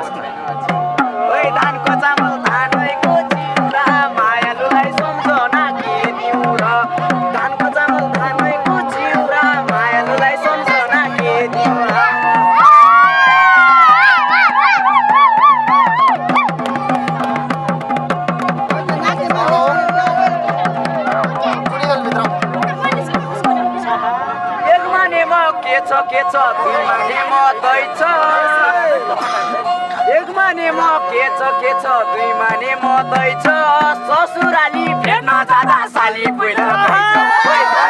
ओइ धानको चामल धानैको चिउरा मायालुलाई सम्झना के दिउँ र धानको चामल धानैको चिउरा मायालुलाई सम्झना के दिउँ र के छ दुई माने म दैछ एक माने म के छ दुई माने म दैछ ससुराली भेट्न जाँदा साली पहिला